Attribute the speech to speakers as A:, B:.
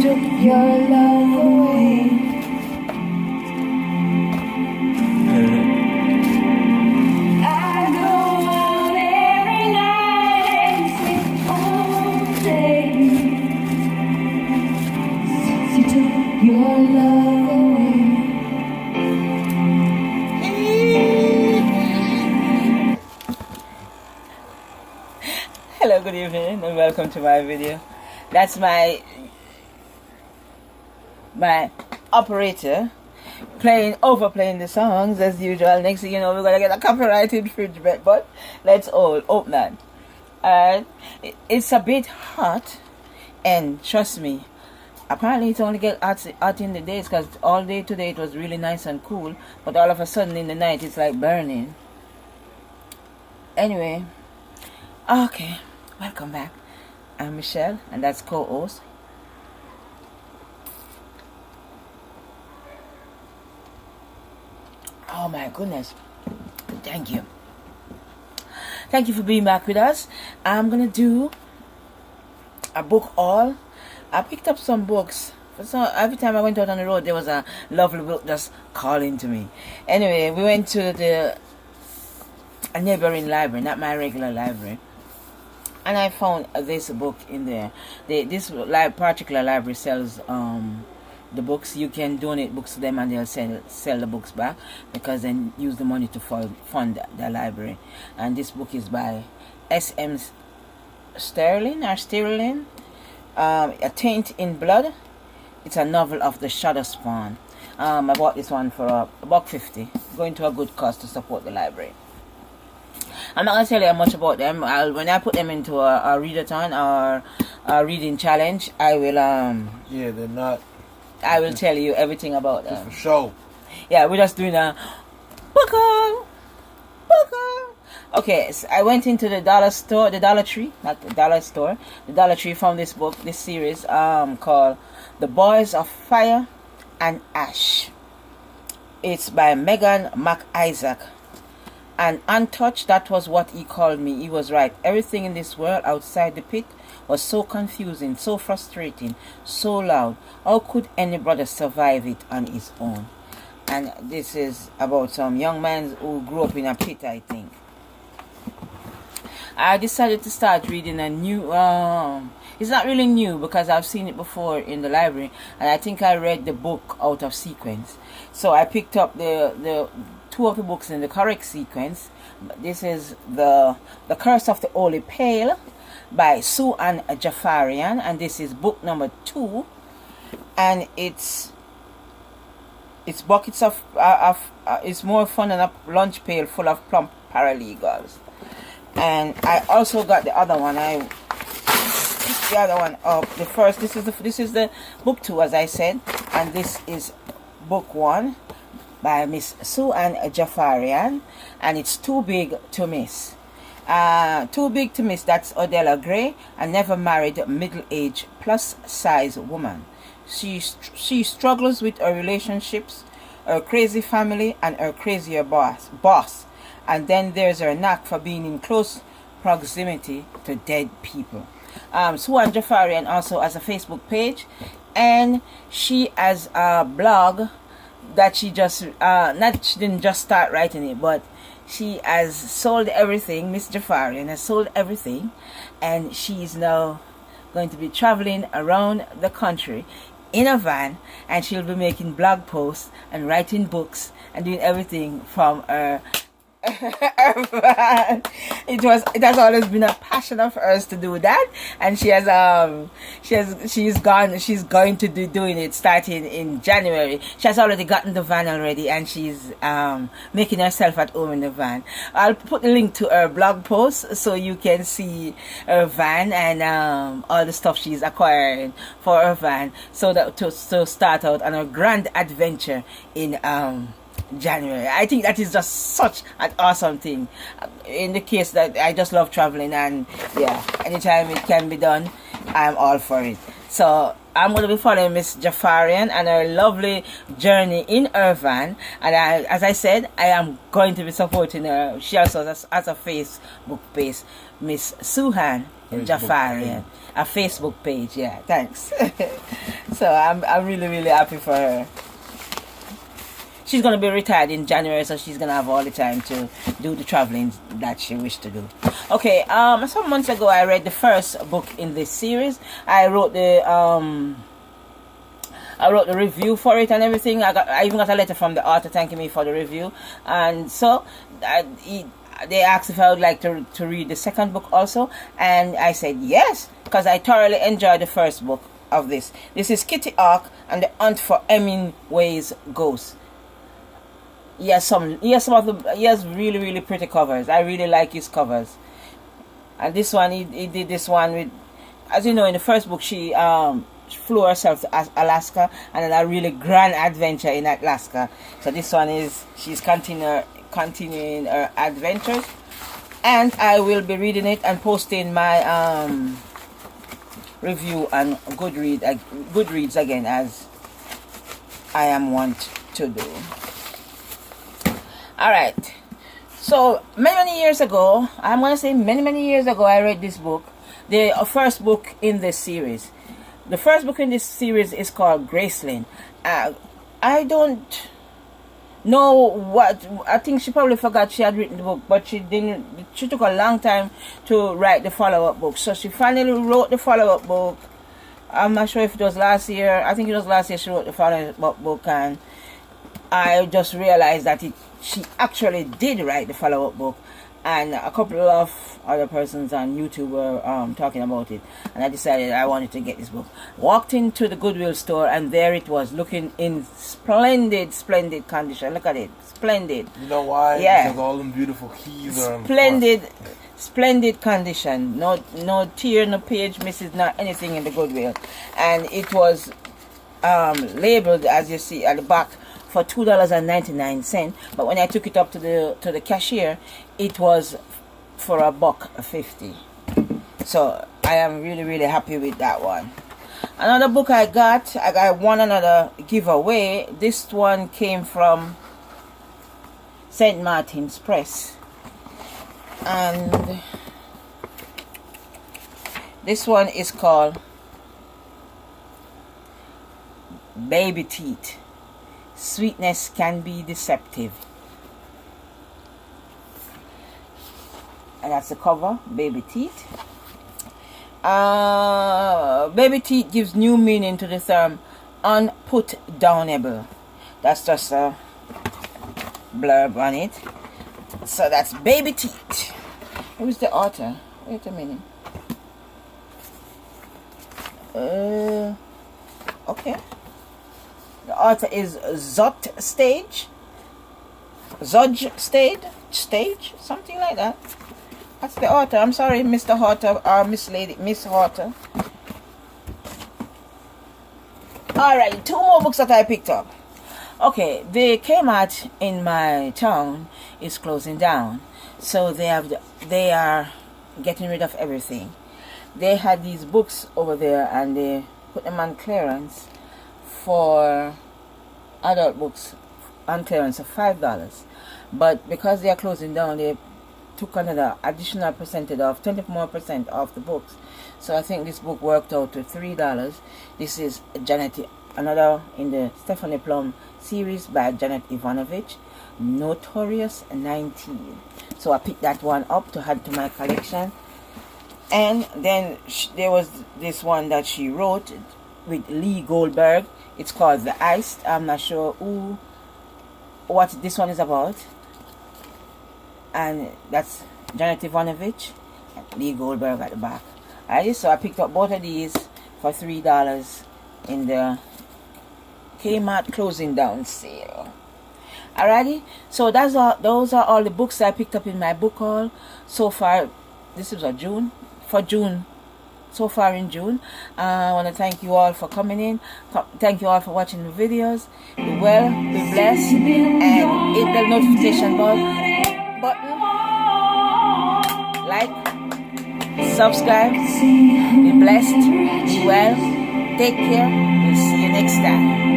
A: took your love away. I go out every night and sleep all day. Since you took your love away.
B: Hello, good evening, and welcome to my video. That's my operator overplaying the songs as usual. Next thing you know, we're gonna get a copyright infringement, but let's all hope not. It's a bit hot, and trust me, apparently it only gets hot in the days, because all day today it was really nice and cool, but all of a sudden in the night it's like burning. Anyway, okay, welcome back. I'm Michelle, and that's co-host. Oh my goodness. Thank you. Thank you for being back with us. I'm going to do a book haul. I picked up some books. So every time I went out on the road, there was a lovely book just calling to me. Anyway, we went to a neighboring library, not my regular library. And I found this book in there. This particular library sells the books. You can donate books to them and they'll sell the books back, because then use the money to fund the library. And this book is by S.M. Sterling, A Taint in Blood. It's a novel of the Shadow Spawn. I bought this one for $1.50, going to a good cause to support the library. I'm not going to tell you much about them. When I put them into a readathon or a reading challenge, I will
C: yeah, they're not.
B: I will tell you everything about them.
C: Just for show.
B: Yeah, we're just doing a book haul. Okay, so I went into the Dollar Tree, found this book, this series called The Boys of Fire and Ash. It's by Megan McIsaac. And untouched, that was what he called me. He was right. Everything in this world outside the pit was so confusing, so frustrating, so loud. How could any brother survive it on his own? And this is about some young man who grew up in a pit, I think. I decided to start reading a new... it's not really new, because I've seen it before in the library. And I think I read the book out of sequence. So I picked up the two of the books in the correct sequence. This is the Curse of the Holy Pail by Sue Ann Jafarian, and this is book number 2, and it's buckets of it's more fun than a lunch pail full of plump paralegals. And I also got the other one. I picked the other one up. The first, this is the book 2, as I said, and this is book 1 by Miss Sue Ann Jafarian, and it's Too Big to Miss. Too Big to Miss, that's Odella Gray, a never married middle-aged plus-size woman. She struggles with her relationships, her crazy family, and her crazier boss. And then there's her knack for being in close proximity to dead people. Sue Ann Jafarian also has a Facebook page, and she has a blog that she just she didn't just start writing it, but she has sold everything. Miss Jafarian has sold everything, and she is now going to be traveling around the country in a van, and she'll be making blog posts and writing books and doing everything from her It has always been a passion of hers to do that, and she's going to be doing it starting in January. She has already gotten the van already, and she's making herself at home in the van. I'll put the link to her blog post so you can see her van and all the stuff she's acquiring for her van, so that to start out on a grand adventure in January. I think that is just such an awesome thing. In the case that I just love traveling, and yeah, anytime it can be done, I'm all for it. So I'm going to be following Miss Jafarian and her lovely journey in her van, and as I said, I am going to be supporting her. She also has a Facebook page, Miss Suhan Jafarian, a Facebook page. Yeah, thanks. So I'm really, really happy for her. She's going to be retired in January, so she's going to have all the time to do the traveling that she wished to do. Okay, some months ago I read the first book in this series. I wrote the review for it and everything. I even got a letter from the author thanking me for the review. And so they asked if I would like to read the second book also, and I said yes, because I thoroughly enjoyed the first book of this. This is Kitty Hawk and the Hunt for Hemingway's Ghost. He has really, really pretty covers. I really like his covers. And this one, he did this one with, as you know, in the first book, she flew herself to Alaska and had a really grand adventure in Alaska. So this one is, she's continuing her adventures. And I will be reading it and posting my review on Goodreads again, as I am wont to do. Alright, so many years ago, I'm going to say many years ago, I read this book, the first book in this series. The first book in this series is called Graceland. I don't know what, I think she probably forgot she had written the book, but she took a long time to write the follow-up book. So she finally wrote the follow-up book. I'm not sure if it was last year. I think it was last year she wrote the follow-up book, and I just realized that she actually did write the follow-up book, and a couple of other persons on YouTube were talking about it, and I decided I wanted to get this book. Walked into the Goodwill store, and there it was, looking in splendid condition. Look at it, splendid.
C: You know why?
B: Yeah,
C: because all them beautiful keys are
B: splendid condition. No tear, no page misses, not anything in the Goodwill, and it was labeled, as you see at the back, for $2.99, but when I took it up to the cashier, it was for $1.50. So I am really happy with that one. Another book I won another giveaway. This one came from St. Martin's Press, and this one is called Baby Teeth. Sweetness Can Be Deceptive. And that's the cover, Baby Teeth. Baby Teeth gives new meaning to the term unputdownable. That's just a blurb on it. So that's Baby Teeth. Who's the author? Wait a minute. Okay. The author is Zot Stage, something like that. That's the author. I'm sorry, Mr. Horter or Miss Horter. Alright, two more books that I picked up. Okay, the Kmart in my town is closing down, so they are getting rid of everything. They had these books over there, and they put them on clearance for adult books on clearance of $5, but because they are closing down, they took another additional percentage off, 20 more percent off the books. So I think this book worked out to $3. This is another in the Stephanie Plum series by Janet Ivanovich, Notorious 19. So I picked that one up to add to my collection. And then there was this one that she wrote with Lee Goldberg. It's called The Ice. I'm not sure what this one is about. And that's Janet Ivanovich and Lee Goldberg at the back. Alright, so I picked up both of these for $3 in the Kmart closing down sale. Alrighty, so those are all the books I picked up in my book haul so far. This is June. So far in June. I want to thank you all for coming in. Thank you all for watching the videos. Be well, be blessed, and hit the notification button. Like, subscribe. Be blessed, be well, take care. We'll see you next time.